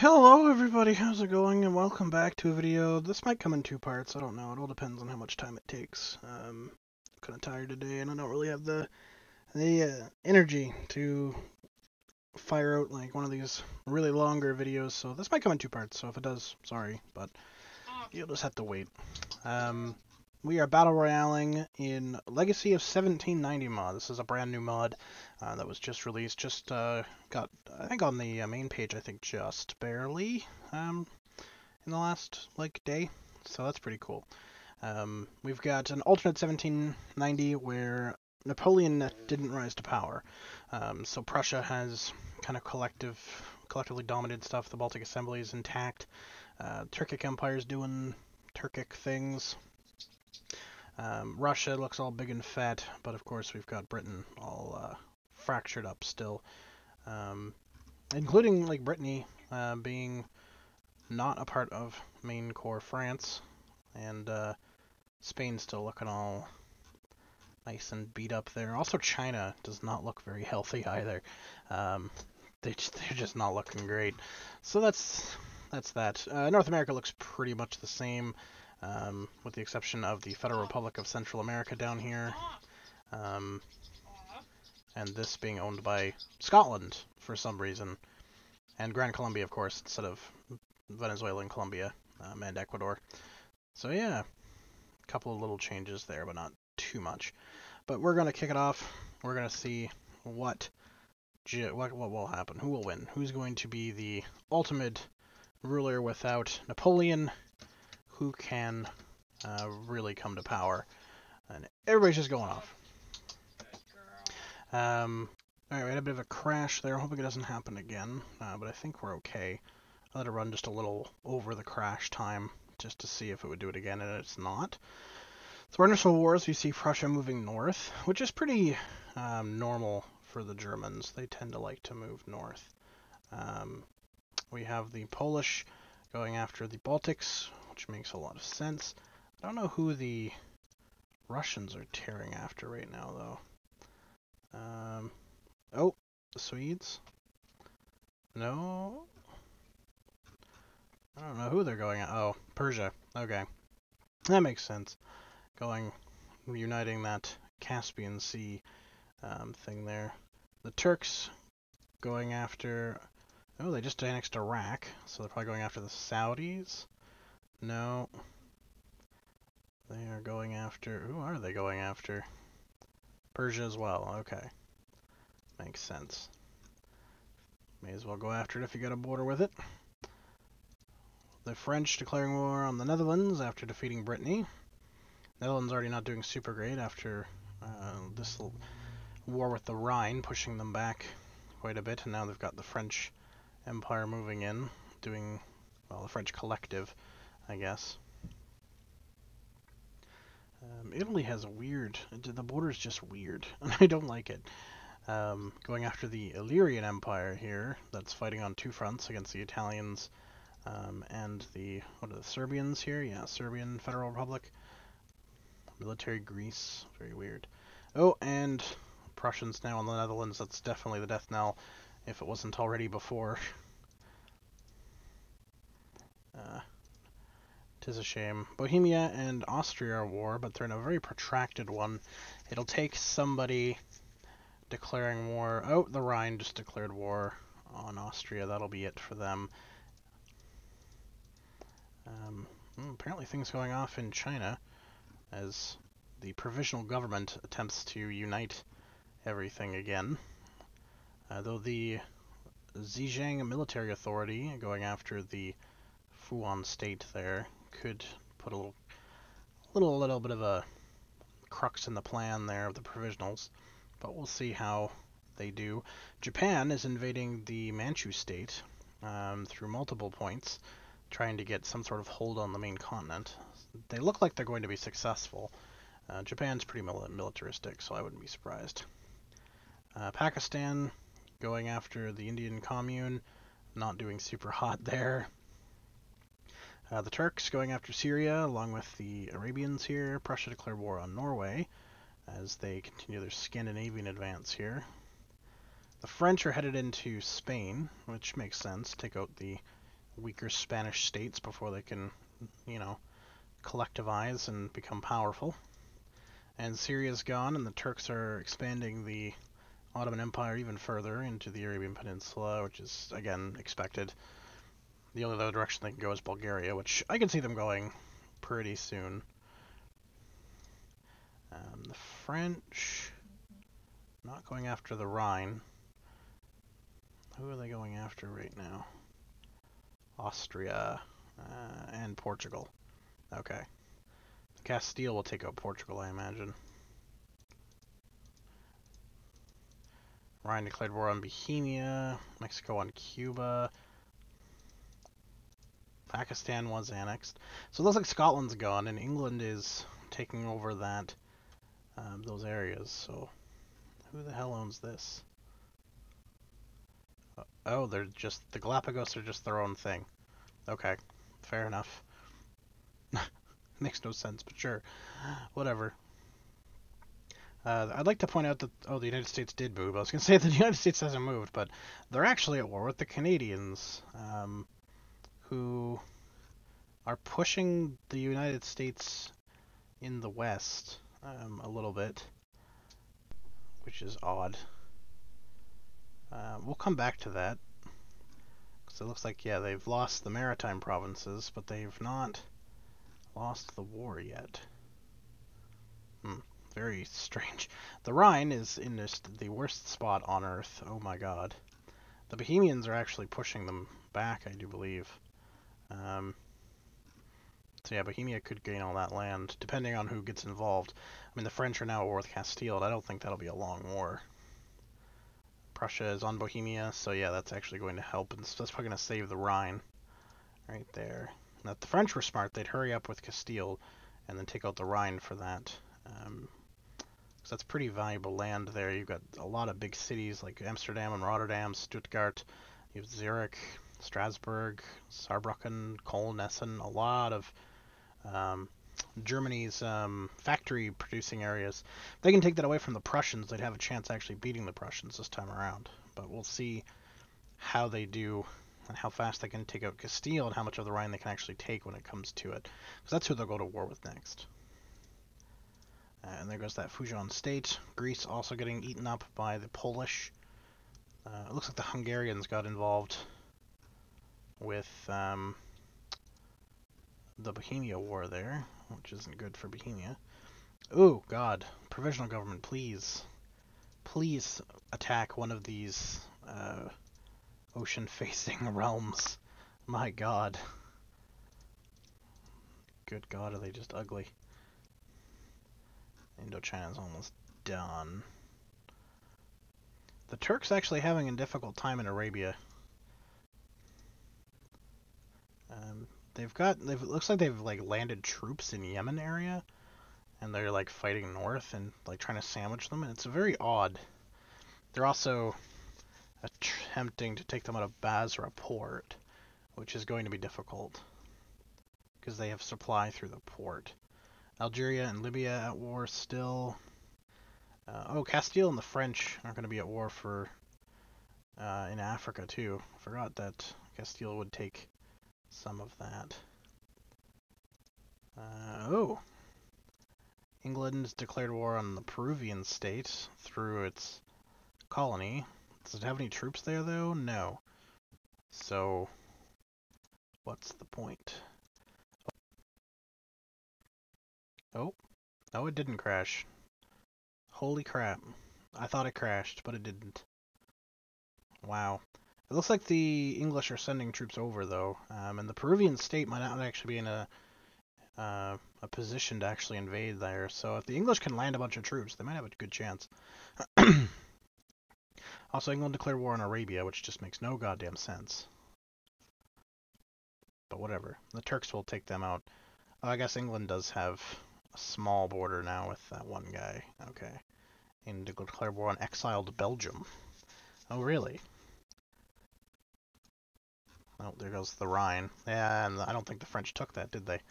Hello everybody, how's it going? And welcome back to a video. This might come in two parts, I don't know. It all depends on how much time it takes. I'm kind of tired today and I don't really have the energy to fire out like one of these really longer videos, so this might come in two parts. So if it does, sorry, but you'll just have to wait. We are battle royaling in Legacy of 1790 mod. This is a brand new mod that was just released. Just got, I think, on the main page. I think just barely in the last day. So that's pretty cool. We've got an alternate 1790 where Napoleon didn't rise to power. So Prussia has kind of collectively dominated stuff. The Baltic Assembly is intact. Turkic Empire's doing Turkic things. Russia looks all big and fat, but of course we've got Britain all fractured up still, including like Brittany being not a part of main core France, and Spain still looking all nice and beat up there. Also, China does not look very healthy either. They're just not looking great. So that's that. North America looks pretty much the same. With the exception of the Federal Republic of Central America down here, and this being owned by Scotland for some reason, and Gran Colombia, of course, instead of Venezuela and Colombia, and Ecuador. So yeah, a couple of little changes there, but not too much. But we're gonna kick it off. We're gonna see what will happen, who will win, who's going to be the ultimate ruler without Napoleon. Who can really come to power, and everybody's just going off. Alright, we had a bit of a crash there. Hoping it doesn't happen again, but I think we're okay. I let it run just a little over the crash time, just to see if it would do it again, and it's not. So we're in Civil Wars. We see Prussia moving north, which is pretty normal for the Germans. They tend to like to move north. We have the Polish going after the Baltics, which makes a lot of sense. I don't know who the Russians are tearing after right now, though. Oh, the Swedes? No? I don't know who they're going at. Oh, Persia. Okay. That makes sense. Uniting that Caspian Sea thing there. The Turks going after... Oh, they just annexed Iraq, so they're probably going after the Saudis? No. They are going after... Who are they going after? Persia as well. Okay. Makes sense. May as well go after it if you got a border with it. The French declaring war on the Netherlands after defeating Brittany. Netherlands already not doing super great after this war with the Rhine, pushing them back quite a bit, and now they've got the French Empire moving in, doing, well, the French collective, I guess. Italy has a weird, the border's just weird, and I don't like it. Going after the Illyrian Empire here, that's fighting on two fronts against the Italians and the, what are the Serbians here? Yeah, Serbian Federal Republic. Military Greece, very weird. Oh, and Prussians now on the Netherlands, that's definitely the death knell, if it wasn't already before. Tis a shame. Bohemia and Austria are at war, but they're in a very protracted one. It'll take somebody declaring war. Oh, the Rhine just declared war on Austria. That'll be it for them. Apparently things going off in China as the provisional government attempts to unite everything again. Though the Zhejiang military authority going after the Fuan state there could put a little bit of a crux in the plan there of the provisionals, but we'll see how they do. Japan is invading the Manchu state through multiple points, trying to get some sort of hold on the main continent. They look like they're going to be successful. Japan's pretty militaristic, so I wouldn't be surprised. Pakistan going after the Indian commune, not doing super hot there. The Turks going after Syria, along with the Arabians here. Prussia declared war on Norway as they continue their Scandinavian advance here. The French are headed into Spain, which makes sense. Take out the weaker Spanish states before they can, you know, collectivize and become powerful. And Syria's gone, and the Turks are expanding the Ottoman Empire even further into the Arabian Peninsula, which is, again, expected. The only other direction they can go is Bulgaria, which I can see them going pretty soon. The French, not going after the Rhine. Who are they going after right now? Austria and Portugal. Okay. Castile will take out Portugal, I imagine. Rhine declared war on Bohemia. Mexico on Cuba. Pakistan was annexed. So it looks like Scotland's gone, and England is taking over that those areas. So who the hell owns this? Oh, they're just the Galapagos are just their own thing. Okay, fair enough. Makes no sense, but sure, whatever. I'd like to point out that the United States did move. I was gonna say that the United States hasn't moved, but they're actually at war with the Canadians, who are pushing the United States in the west a little bit, which is odd. We'll come back to that, because it looks like, yeah, they've lost the maritime provinces, but they've not lost the war yet. Very strange. The Rhine is in the worst spot on Earth. Oh my god. The Bohemians are actually pushing them back, I do believe. So yeah, Bohemia could gain all that land, depending on who gets involved. I mean, the French are now at war with Castile, and I don't think that'll be a long war. Prussia is on Bohemia, so yeah, that's actually going to help, and that's probably going to save the Rhine. Right there. Now, if the French were smart, they'd hurry up with Castile, and then take out the Rhine for that. So that's pretty valuable land there. You've got a lot of big cities like Amsterdam and Rotterdam, Stuttgart, you have Zurich, Strasbourg, Saarbrücken, Köln, Essen, a lot of Germany's factory producing areas. If they can take that away from the Prussians, they'd have a chance actually beating the Prussians this time around. But we'll see how they do and how fast they can take out Castile and how much of the Rhine they can actually take when it comes to it. Because that's who they'll go to war with next. And there goes that Fujian state. Greece also getting eaten up by the Polish. It looks like the Hungarians got involved with the Bohemia War there, which isn't good for Bohemia. Oh, God. Provisional government, please. Please attack one of these ocean-facing realms. My God. Good God, are they just ugly. Indochina's almost done. The Turks actually having a difficult time in Arabia. It looks like they've like landed troops in Yemen area, and they're like fighting north and like trying to sandwich them, and it's very odd. They're also attempting to take them out of Basra port, which is going to be difficult because they have supply through the port. Algeria and Libya at war still. Castile and the French are going to be at war for in Africa too. I forgot that Castile would take some of that. England declared war on the Peruvian state through its colony. Does it have any troops there though? No. So, what's the point? Oh, no, it didn't crash. Holy crap. I thought it crashed, but it didn't. Wow. It looks like the English are sending troops over, though, and the Peruvian state might not actually be in a position to actually invade there. So if the English can land a bunch of troops, they might have a good chance. Also, England declared war on Arabia, which just makes no goddamn sense. But whatever. The Turks will take them out. I guess England does have a small border now with that one guy. Okay. And declared war on exiled Belgium. Oh, really? Oh, there goes the Rhine. Yeah, and I don't think the French took that, did they?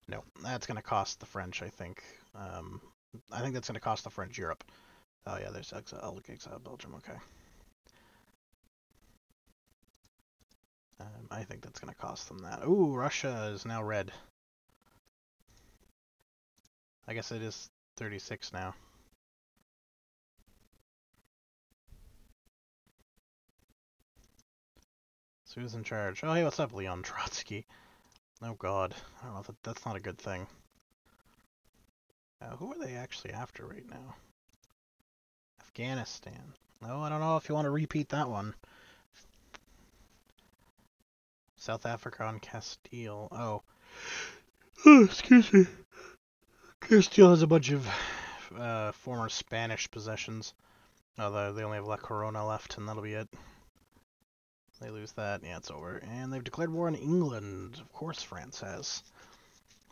No. That's going to cost the French, I think. I think that's going to cost the French Europe. Oh, yeah, there's exiled Belgium. Okay. I think that's going to cost them that. Ooh, Russia is now red. I guess it is 36 now. So who's in charge? Oh, hey, what's up, Leon Trotsky? Oh god, I don't know if that's not a good thing. Who are they actually after right now? Afghanistan. Oh, I don't know if you want to repeat that one. South Africa on Castile. Oh. Oh, excuse me. Castile has a bunch of former Spanish possessions. Oh, they only have La Corona left, and that'll be it. They lose that, yeah, it's over. And they've declared war on England. Of course France has.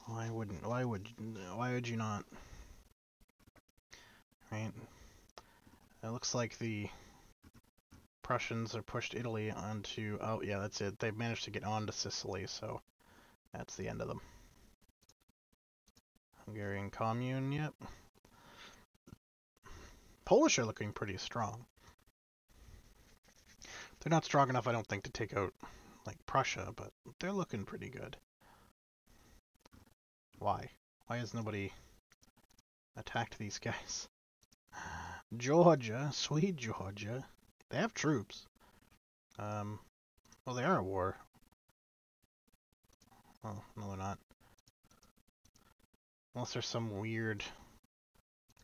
Why wouldn't? Why would you not? Right? It looks like the Prussians have pushed Italy onto... Oh, yeah, that's it. They've managed to get onto Sicily, so that's the end of them. Hungarian Commune, yep. Polish are looking pretty strong. They're not strong enough, I don't think, to take out, like, Prussia, but they're looking pretty good. Why? Why has nobody attacked these guys? Georgia, sweet Georgia. They have troops. Well, they are at war. Oh, no, they're not. Unless there's some weird...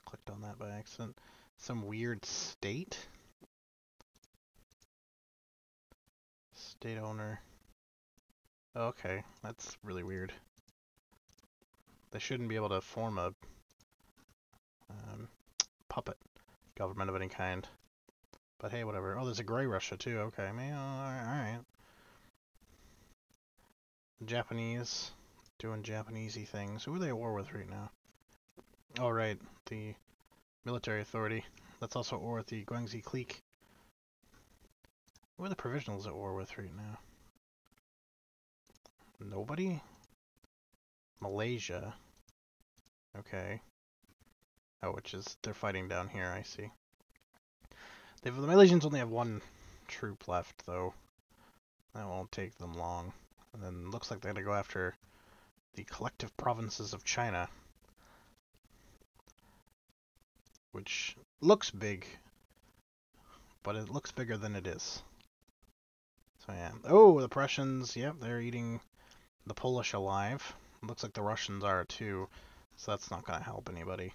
Clicked on that by accident. Some weird state? State owner. Okay, that's really weird. They shouldn't be able to form a puppet government of any kind. But hey, whatever. Oh, there's a Grey Russia too. Okay, alright. Japanese, doing Japanesey things. Who are they at war with right now? Oh, right, the military authority. That's also at war with the Guangxi clique. Who are the provisionals at war with right now? Nobody? Malaysia. Okay. Oh, they're fighting down here, I see. The Malaysians only have one troop left, though. That won't take them long. And then looks like they're going to go after the collective provinces of China. Which looks big, but it looks bigger than it is. So yeah. Oh, the Prussians, yep, they're eating the Polish alive. Looks like the Russians are too, so that's not going to help anybody.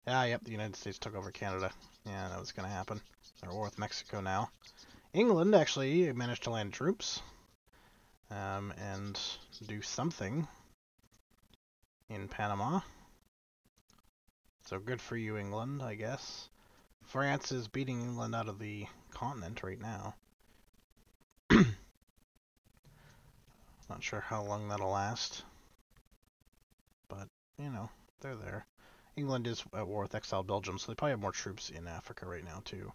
Ah, yep, the United States took over Canada. Yeah, that was going to happen. They're at war with Mexico now. England actually managed to land troops and do something in Panama. So good for you, England, I guess. France is beating England out of the continent right now. Not sure how long that'll last. But, you know, they're there. England is at war with exiled Belgium, so they probably have more troops in Africa right now, too.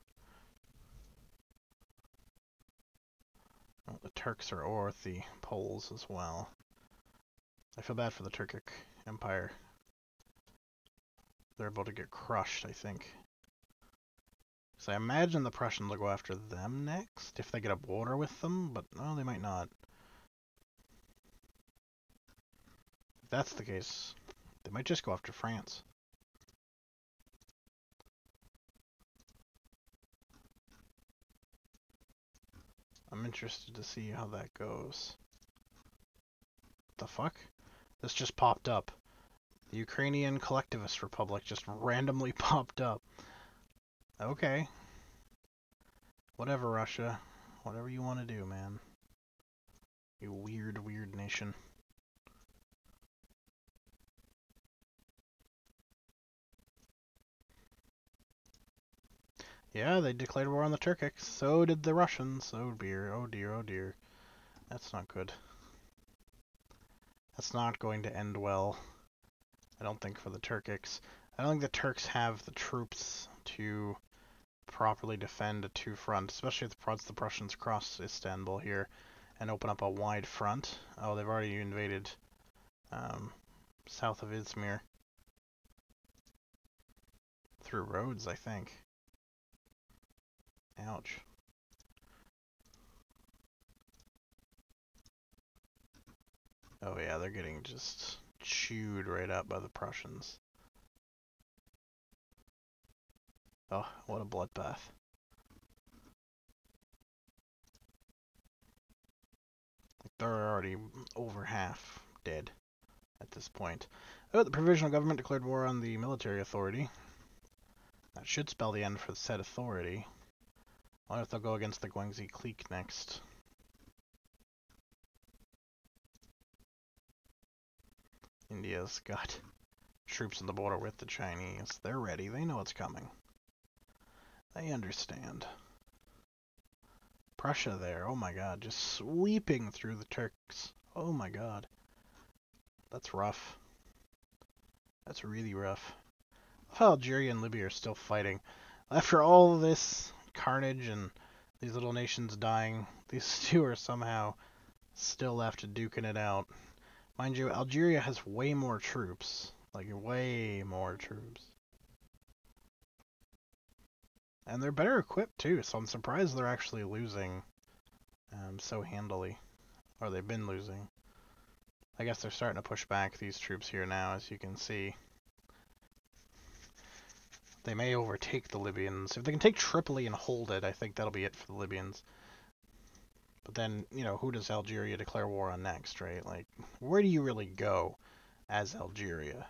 Well, the Turks are at war with the Poles as well. I feel bad for the Turkic Empire. They're about to get crushed, I think. So I imagine the Prussians will go after them next, if they get a border with them, but no, they might not. If that's the case, they might just go after France. I'm interested to see how that goes. What the fuck? This just popped up. The Ukrainian Collectivist Republic just randomly popped up. Okay. Whatever, Russia. Whatever you want to do, man. You weird, weird nation. Yeah, they declared war on the Turkics. So did the Russians. Oh dear, oh dear, oh dear. That's not good. That's not going to end well. I don't think for the Turkics. I don't think the Turks have the troops to properly defend a two-front, especially once the Prussians cross Istanbul here and open up a wide front. Oh, they've already invaded south of Izmir. Through roads, I think. Ouch. Oh yeah, they're getting just chewed right up by the Prussians. Oh, what a bloodbath. They're already over half dead at this point. Oh, the provisional government declared war on the military authority. That should spell the end for the said authority. I wonder if they'll go against the Guangxi clique next. India's got troops on the border with the Chinese. They're ready. They know what's coming. They understand. Prussia there. Oh my god. Just sweeping through the Turks. Oh my god. That's rough. That's really rough. I love how Algeria and Libya are still fighting. After all this carnage and these little nations dying, these two are somehow still left duking it out. Mind you, Algeria has way more troops. Like, way more troops. And they're better equipped, too, so I'm surprised they're actually losing so handily. Or they've been losing. I guess they're starting to push back these troops here now, as you can see. They may overtake the Libyans. If they can take Tripoli and hold it, I think that'll be it for the Libyans. But then, you know, who does Algeria declare war on next, right? Like, where do you really go as Algeria?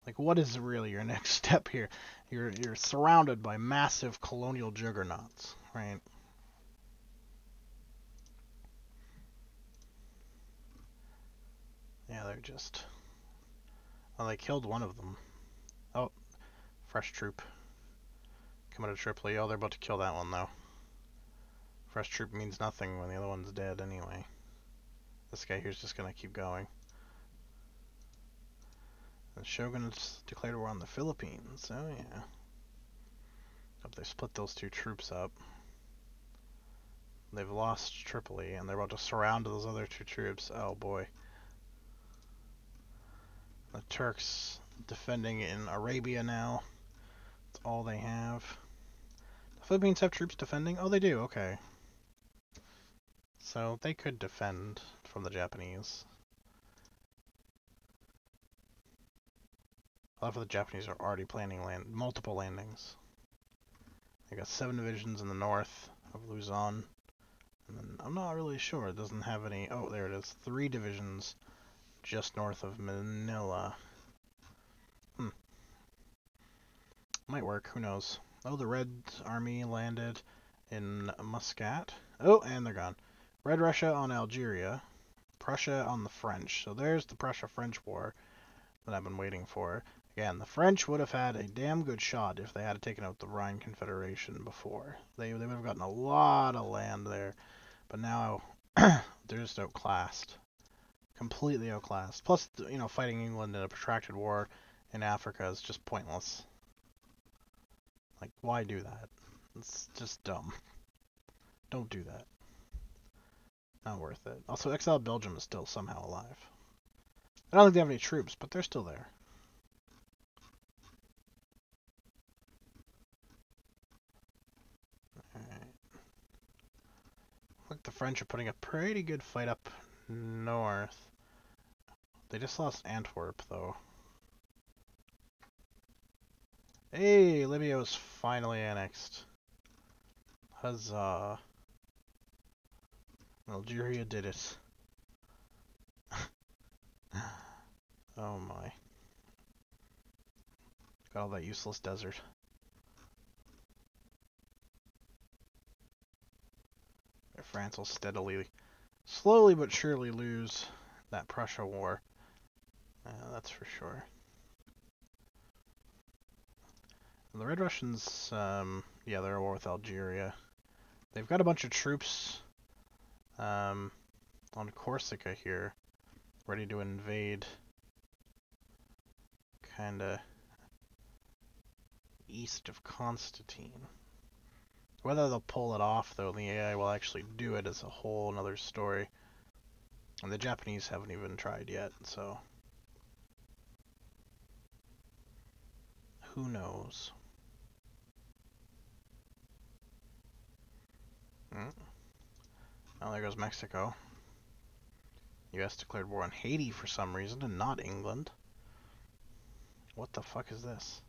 Like, what is really your next step here? You're surrounded by massive colonial juggernauts, right? Yeah, they're just... Well, they killed one of them. Oh, fresh troop. Coming to Tripoli. Oh, they're about to kill that one, though. Fresh troop means nothing when the other one's dead anyway. This guy here's just gonna keep going. The Shogun's declared war on the Philippines. Oh, yeah. Hope they split those two troops up. They've lost Tripoli, and they're about to surround those other two troops. Oh, boy. The Turks defending in Arabia now. That's all they have. The Philippines have troops defending? Oh, they do. Okay. So they could defend from the Japanese. A lot of the Japanese are already planning multiple landings. They got 7 divisions in the north of Luzon. And then I'm not really sure. It doesn't have any... Oh, there it is. 3 divisions just north of Manila. Might work. Who knows? Oh, the Red Army landed in Muscat. Oh, and they're gone. Red Russia on Algeria. Prussia on the French. So there's the Prussia-French war that I've been waiting for. Again, the French would have had a damn good shot if they had taken out the Rhine Confederation before. They would have gotten a lot of land there. But now, they're just outclassed. Completely outclassed. Plus, you know, fighting England in a protracted war in Africa is just pointless. Like, why do that? It's just dumb. Don't do that. Not worth it. Also, exiled Belgium is still somehow alive. I don't think they have any troops, but they're still there. Alright. Look, the French are putting a pretty good fight up north. They just lost Antwerp, though. Hey, Libya was finally annexed. Huzzah. Algeria did it. Oh my. Got all that useless desert. France will slowly but surely lose that Prussia war. That's for sure. And the Red Russians, yeah, they're at war with Algeria. They've got a bunch of troops on Corsica here, ready to invade. Kinda east of Constantine. Whether they'll pull it off, though, and the AI will actually do it is a whole another story. And the Japanese haven't even tried yet, so who knows? Oh, there goes Mexico. US declared war on Haiti for some reason, and not England. What the fuck is this?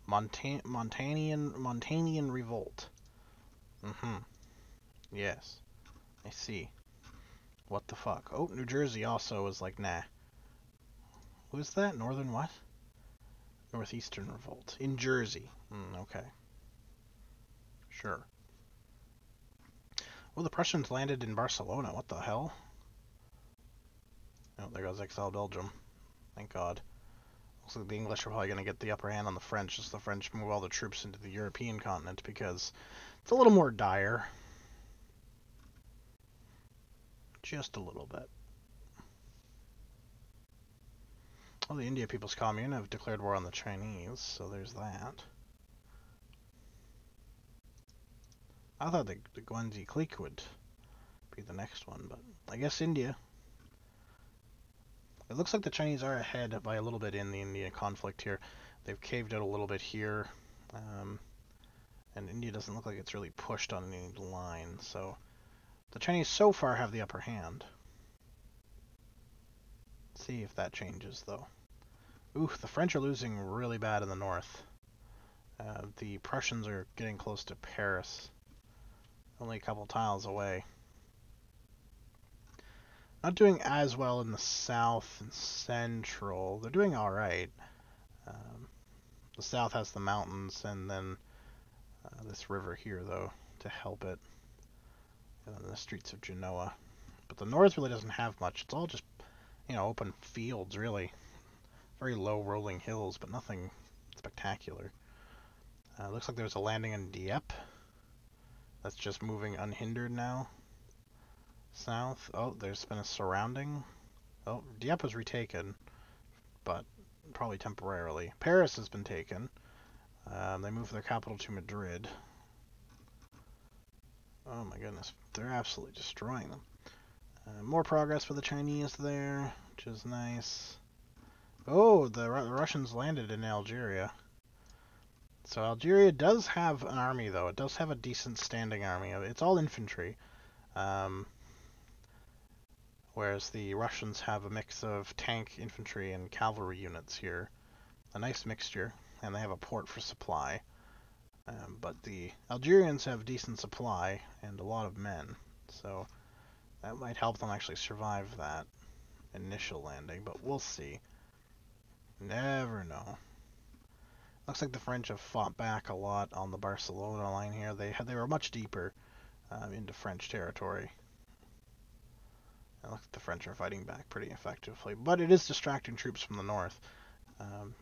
Montanian revolt. Yes. I see. What the fuck? Oh, New Jersey also was like, nah. Who's that? Northern what? Northeastern revolt. In Jersey. Okay. Sure. Well, the Prussians landed in Barcelona. What the hell? Oh, there goes Exile Belgium. Thank God. Looks like the English are probably going to get the upper hand on the French as the French move all the troops into the European continent because it's a little more dire. Just a little bit. Well, the India People's Commune have declared war on the Chinese, so there's that. I thought the Guanzi clique would be the next one, but I guess India. It looks like the Chinese are ahead by a little bit in the India conflict here. They've caved out a little bit here, and India doesn't look like it's really pushed on any line, so the Chinese so far have the upper hand. Let's see if that changes, though. Ooh, the French are losing really bad in the north. The Prussians are getting close to Paris. Only a couple tiles away. Not doing as well in the south and central. They're doing alright. The south has the mountains and then this river here, though, to help it. And then the streets of Genoa. But the north really doesn't have much. It's all just, open fields, really. Very low rolling hills, but nothing spectacular. Looks like there's a landing in Dieppe. That's just moving unhindered now. South. Oh, there's been a surrounding. Oh, Dieppe was retaken, but probably temporarily. Paris has been taken. They moved their capital to Madrid. Oh my goodness, they're absolutely destroying them. More progress for the Chinese there, which is nice. Oh, the Russians landed in Algeria. So Algeria does have an army, though. It does have a decent standing army. It's all infantry. Whereas the Russians have a mix of tank, infantry, and cavalry units here. A nice mixture, and they have a port for supply. But the Algerians have decent supply and a lot of men, so that might help them actually survive that initial landing, but we'll see. Never know. Looks like the French have fought back a lot on the Barcelona line here. They were much deeper into French territory. It looks like the French are fighting back pretty effectively, but it is distracting troops from the north.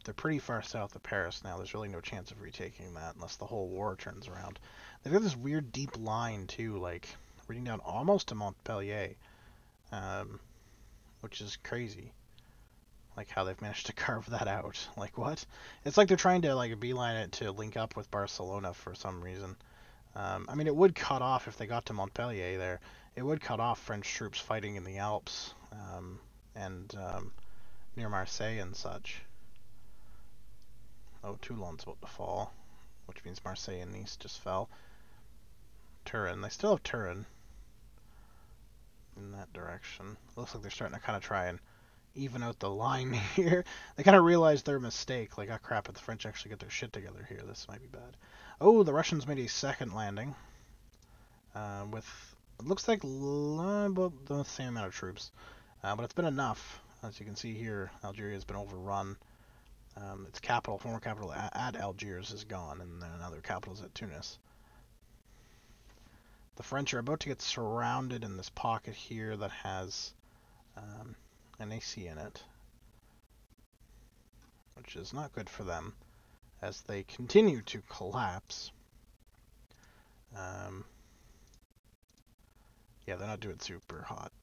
They're pretty far south of Paris now. There's really no chance of retaking that unless the whole war turns around. They've got this weird deep line, too, like, reading down almost to Montpellier, which is crazy. Like, how they've managed to carve that out. Like, what? It's like they're trying to, like, beeline it to link up with Barcelona for some reason. I mean, it would cut off if they got to Montpellier there. It would cut off French troops fighting in the Alps and near Marseille and such. Oh, Toulon's about to fall, which means Marseille and Nice just fell. Turin. They still have Turin in that direction. Looks like they're starting to kind of try and even out the line here. They kind of realized their mistake. Like, oh crap, if the French actually get their shit together here, this might be bad. Oh, the Russians made a second landing. With, it looks like about the same amount of troops. But it's been enough. As you can see here, Algeria has been overrun. Its capital, former capital at Algiers, is gone, and then another capital is at Tunis. The French are about to get surrounded in this pocket here that has an AC in it, which is not good for them as they continue to collapse. Yeah, they're not doing super hot.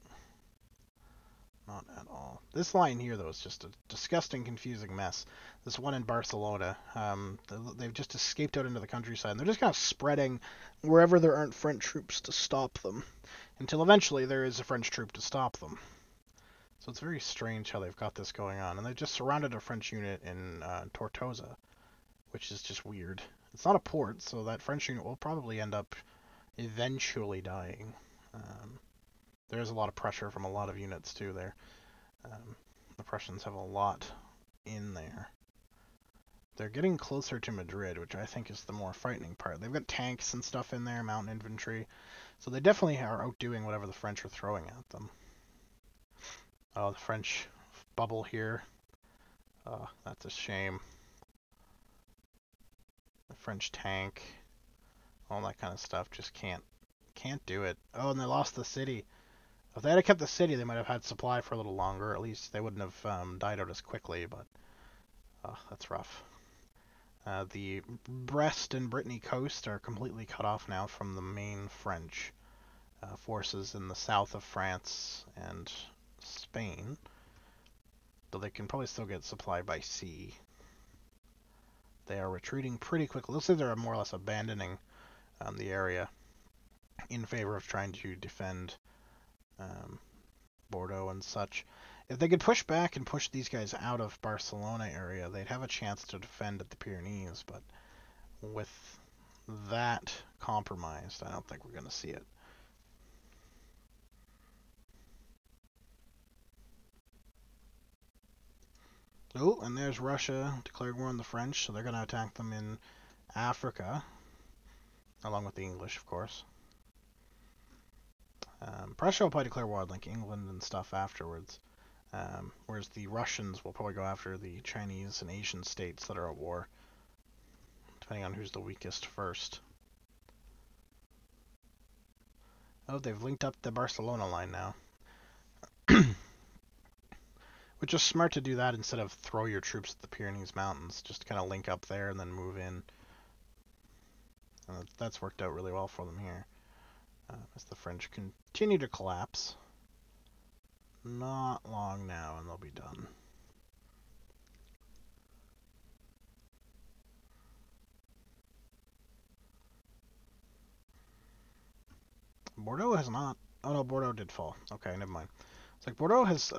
Not at all. This line here, though, is just a disgusting, confusing mess. This one in Barcelona, they've just escaped out into the countryside, and they're just kind of spreading wherever there aren't French troops to stop them, until eventually there is a French troop to stop them. So it's very strange how they've got this going on, and they just surrounded a French unit in Tortosa, which is just weird. It's not a port, so that French unit will probably end up eventually dying. there's a lot of pressure from a lot of units too there. The Prussians have a lot in there. They're getting closer to Madrid, which I think is the more frightening part. They've got tanks and stuff in there, mountain infantry, so they definitely are outdoing whatever the French are throwing at them. Oh, the French bubble here. Oh, that's a shame. The French tank, all that kind of stuff, just can't do it. Oh, and they lost the city. If they had kept the city, they might have had supply for a little longer. At least they wouldn't have died out as quickly, but that's rough. The Brest and Brittany coast are completely cut off now from the main French forces in the south of France and Spain, though they can probably still get supply by sea. They are retreating pretty quickly. Looks like they're more or less abandoning the area in favor of trying to defend Bordeaux and such. If they could push back and push these guys out of Barcelona area, they'd have a chance to defend at the Pyrenees, but with that compromised, I don't think we're going to see it. Oh, and there's Russia declared war on the French, so they're going to attack them in Africa, along with the English, of course. Prussia will probably declare war on like England and stuff afterwards, whereas the Russians will probably go after the Chinese and Asian states that are at war, depending on who's the weakest first. Oh, they've linked up the Barcelona line now. Which is smart to do that instead of throw your troops at the Pyrenees Mountains. Just kind of link up there and then move in. And that's worked out really well for them here. As the French continue to collapse. Not long now and they'll be done. Bordeaux has not... Oh no, Bordeaux did fall. Okay, never mind. It's like Bordeaux has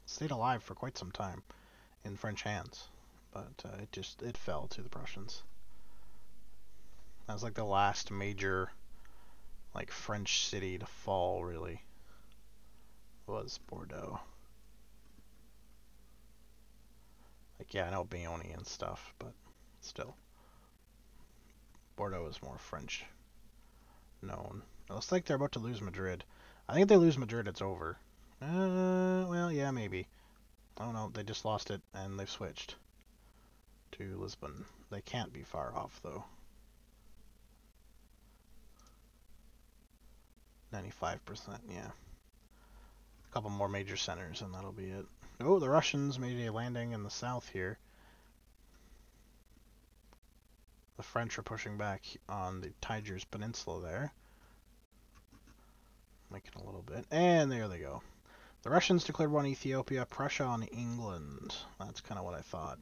stayed alive for quite some time in French hands. But it fell to the Prussians. That was like the last major like French city to fall, really, was Bordeaux. Like, yeah, I know Bayonne and stuff, but still. Bordeaux is more French known. It looks like they're about to lose Madrid. I think if they lose Madrid, it's over. Well, yeah, maybe. Oh no, they just lost it and they've switched to Lisbon. They can't be far off, though. 95%, yeah. A couple more major centers and that'll be it. Oh, the Russians made a landing in the south here. The French are pushing back on the Tigris Peninsula there. Making a little bit. And there they go. The Russians declared war on Ethiopia, Prussia on England. That's kind of what I thought.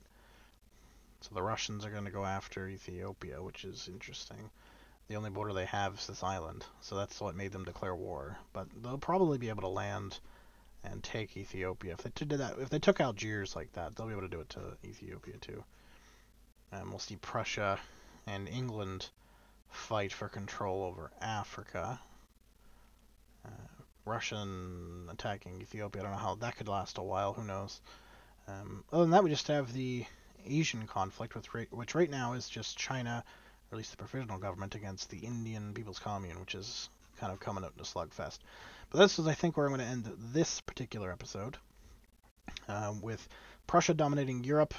So the Russians are going to go after Ethiopia, which is interesting. The only border they have is this island, so that's what made them declare war. But they'll probably be able to land and take Ethiopia. If they did that, if they took Algiers like that, they'll be able to do it to Ethiopia too. And we'll see Prussia and England fight for control over Africa. Russian attacking Ethiopia. I don't know how that could last a while. Who knows? Other than that, we just have the Asian conflict, which right now is just China, or at least the provisional government, against the Indian People's Commune, which is kind of coming out in a slugfest. But this is, I think, where I'm going to end this particular episode, with Prussia dominating Europe,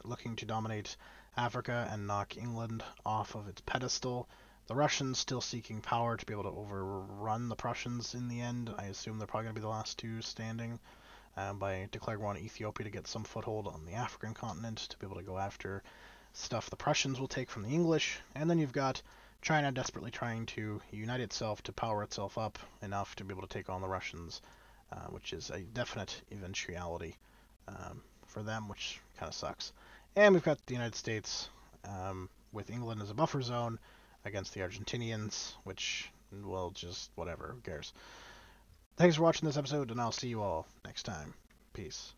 looking to dominate Africa and knock England off of its pedestal. The Russians still seeking power to be able to overrun the Prussians in the end. I assume they're probably going to be the last two standing, by declaring war on Ethiopia to get some foothold on the African continent, to be able to go after stuff the Prussians will take from the English. And then you've got China desperately trying to unite itself to power itself up enough to be able to take on the Russians, which is a definite eventuality for them, which kind of sucks. And we've got the United States with England as a buffer zone against the Argentinians, which will just whatever, who cares. Thanks for watching this episode, and I'll see you all next time. Peace.